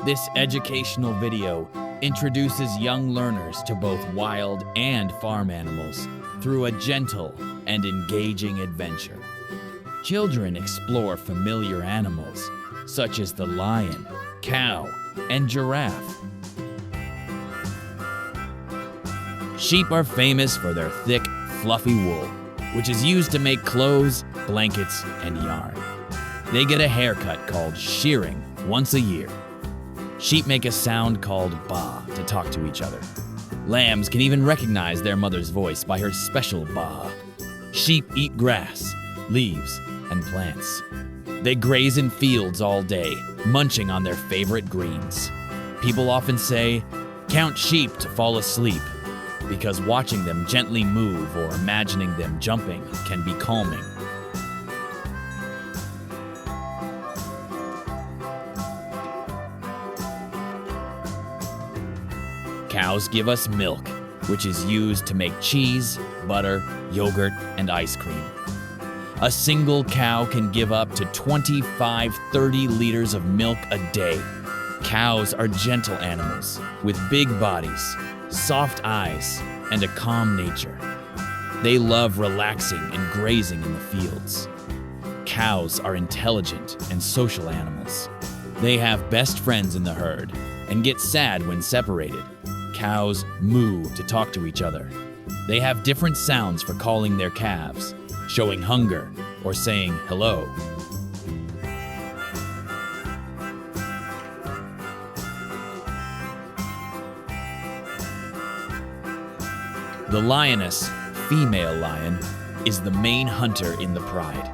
This educational video introduces young learners to both wild and farm animals through a gentle and engaging adventure. Children explore familiar animals such as the lion, cow, and giraffe. Sheep are famous for their thick, fluffy wool, which is used to make clothes, blankets, and yarn. They get a haircut called shearing once a year. Sheep make a sound called baa to talk to each other. Lambs can even recognize their mother's voice by her special baa. Sheep eat grass, leaves, and plants. They graze in fields all day, munching on their favorite greens. People often say, "Count sheep to fall asleep," because watching them gently move or imagining them jumping can be calming. Cows give us milk, which is used to make cheese, butter, yogurt, and ice cream. A single cow can give up to 25-30 liters of milk a day. Cows are gentle animals with big bodies, soft eyes, and a calm nature. They love relaxing and grazing in the fields. Cows are intelligent and social animals. They have best friends in the herd and get sad when separated. Cows moo to talk to each other. They have different sounds for calling their calves, showing hunger, or saying hello. The lioness, female lion, is the main hunter in the pride.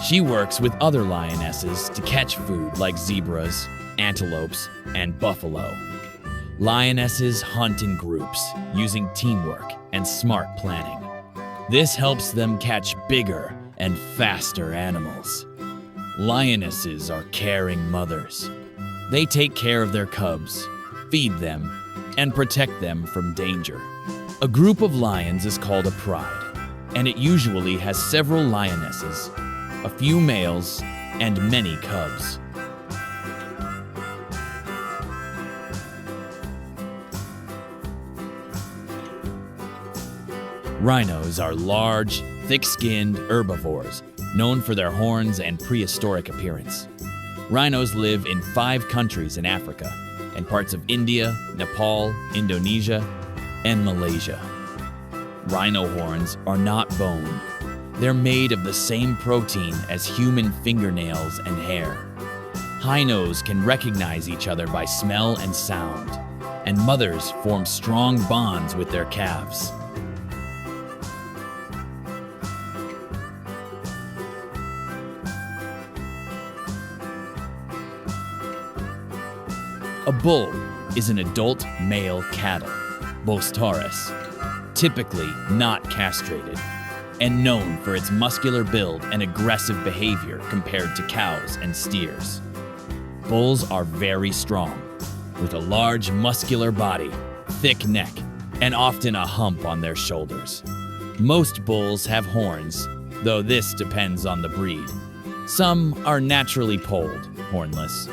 She works with other lionesses to catch food like zebras, antelopes, and buffalo. Lionesses hunt in groups, using teamwork and smart planning. This helps them catch bigger and faster animals. Lionesses are caring mothers. They take care of their cubs, feed them, and protect them from danger. A group of lions is called a pride, and it usually has several lionesses, a few males, and many cubs. Rhinos are large, thick-skinned herbivores, known for their horns and prehistoric appearance. Rhinos live in 5 countries in Africa and parts of India, Nepal, Indonesia, and Malaysia. Rhino horns are not bone. They're made of the same protein as human fingernails and hair. Rhinos can recognize each other by smell and sound, and mothers form strong bonds with their calves. A bull is an adult male cattle, Bos taurus, typically not castrated, and known for its muscular build and aggressive behavior compared to cows and steers. Bulls are very strong, with a large muscular body, thick neck, and often a hump on their shoulders. Most bulls have horns, though this depends on the breed. Some are naturally polled, hornless.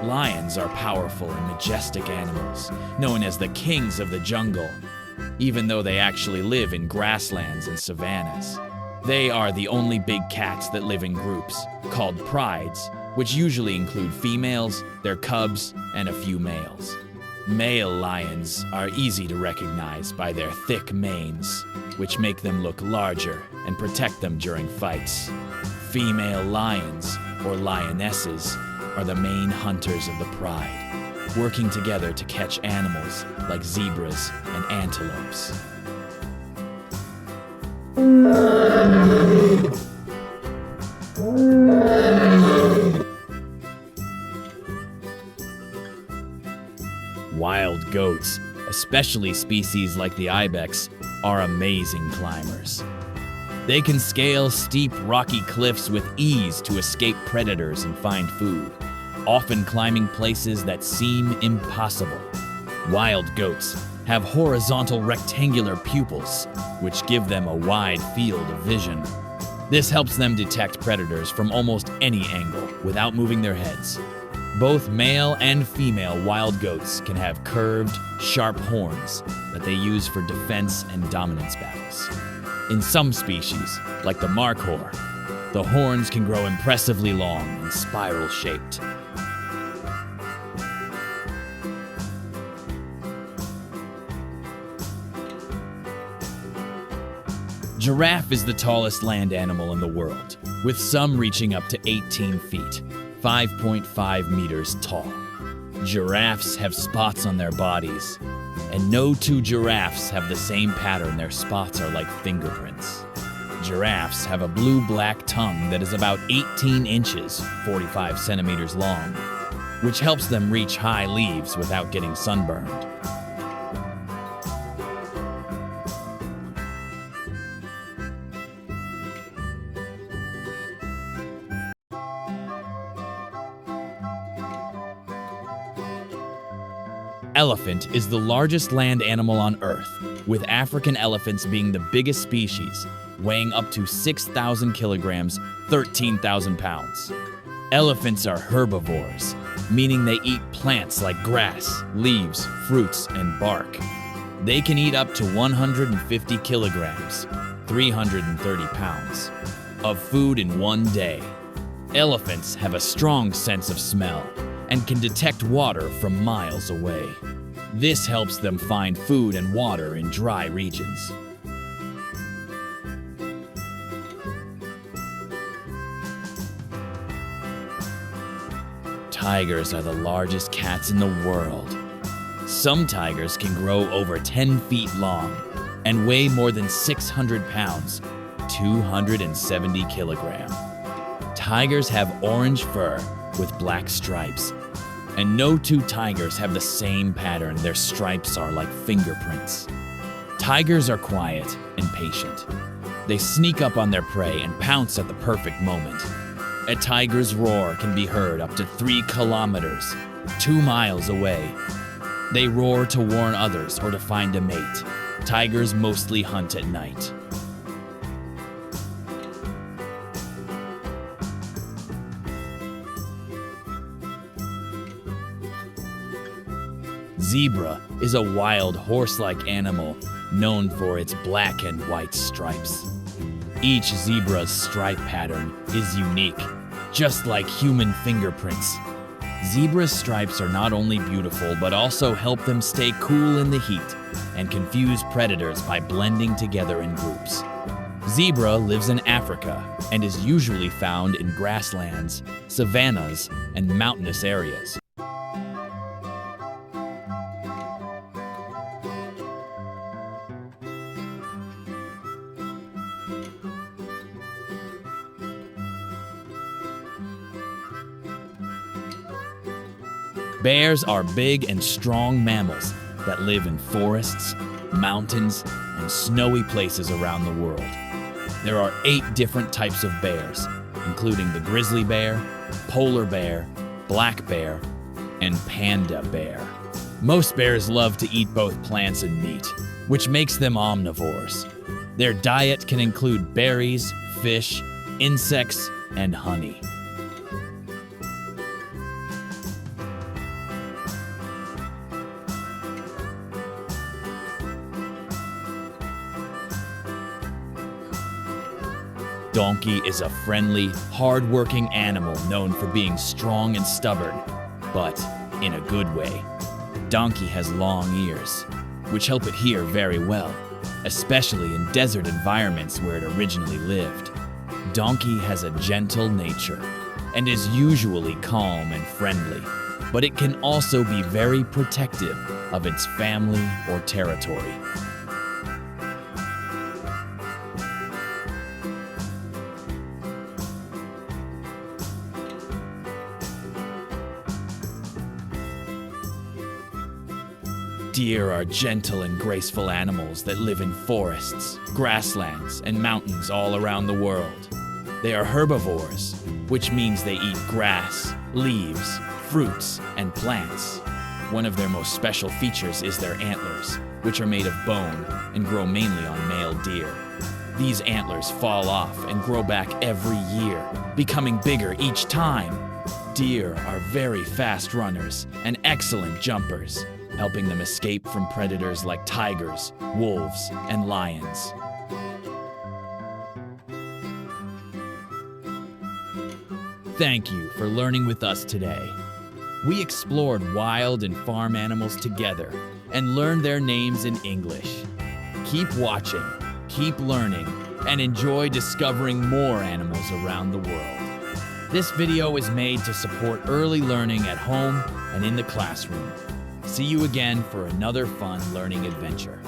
Lions are powerful and majestic animals, known as the kings of the jungle, even though they actually live in grasslands and savannas. They are the only big cats that live in groups, called prides, which usually include females, their cubs, and a few males. Male lions are easy to recognize by their thick manes, which make them look larger and protect them during fights. Female lions, or lionesses, are the main hunters of the pride, working together to catch animals like zebras and antelopes. Wild goats, especially species like the ibex, are amazing climbers. They can scale steep, rocky cliffs with ease to escape predators and find food. often climbing places that seem impossible. Wild goats have horizontal rectangular pupils, which give them a wide field of vision. This helps them detect predators from almost any angle without moving their heads. Both male and female wild goats can have curved, sharp horns that they use for defense and dominance battles. In some species, like the markhor, the horns can grow impressively long and spiral-shaped. Giraffe is the tallest land animal in the world, with some reaching up to 18 feet, 5.5 meters tall. Giraffes have spots on their bodies, and no two giraffes have the same pattern. Their spots are like fingerprints. Giraffes have a blue-black tongue that is about 18 inches, 45 centimeters long, which helps them reach high leaves without getting sunburned. Elephant is the largest land animal on Earth, with African elephants being the biggest species, weighing up to 6,000 kilograms, 13,000 pounds. Elephants are herbivores, meaning they eat plants like grass, leaves, fruits, and bark. They can eat up to 150 kilograms, 330 pounds, of food in one day. Elephants have a strong sense of smell and can detect water from miles away. This helps them find food and water in dry regions. Tigers are the largest cats in the world. Some tigers can grow over 10 feet long and weigh more than 600 pounds, 270 kilograms. Tigers have orange fur with black stripes, and no two tigers have the same pattern. Their stripes are like fingerprints. Tigers are quiet and patient. They sneak up on their prey and pounce at the perfect moment. A tiger's roar can be heard up to 3 kilometers, 2 miles away. They roar to warn others or to find a mate. Tigers mostly hunt at night. Zebra is a wild horse-like animal known for its black and white stripes. Each zebra's stripe pattern is unique, just like human fingerprints. Zebra's stripes are not only beautiful, but also help them stay cool in the heat and confuse predators by blending together in groups. Zebra lives in Africa and is usually found in grasslands, savannas, and mountainous areas. Bears are big and strong mammals that live in forests, mountains, and snowy places around the world. There are 8 different types of bears, including the grizzly bear, polar bear, black bear, and panda bear. Most bears love to eat both plants and meat, which makes them omnivores. Their diet can include berries, fish, insects, and honey. Donkey is a friendly, hard-working animal known for being strong and stubborn, but in a good way. Donkey has long ears, which help it hear very well, especially in desert environments where it originally lived. Donkey has a gentle nature and is usually calm and friendly, but it can also be very protective of its family or territory. Deer are gentle and graceful animals that live in forests, grasslands, and mountains all around the world. They are herbivores, which means they eat grass, leaves, fruits, and plants. One of their most special features is their antlers, which are made of bone and grow mainly on male deer. These antlers fall off and grow back every year, becoming bigger each time. Deer are very fast runners and excellent jumpers, helping them escape from predators like tigers, wolves, and lions. Thank you for learning with us today. We explored wild and farm animals together and learned their names in English. Keep watching, keep learning, and enjoy discovering more animals around the world. This video is made to support early learning at home and in the classroom. See you again for another fun learning adventure.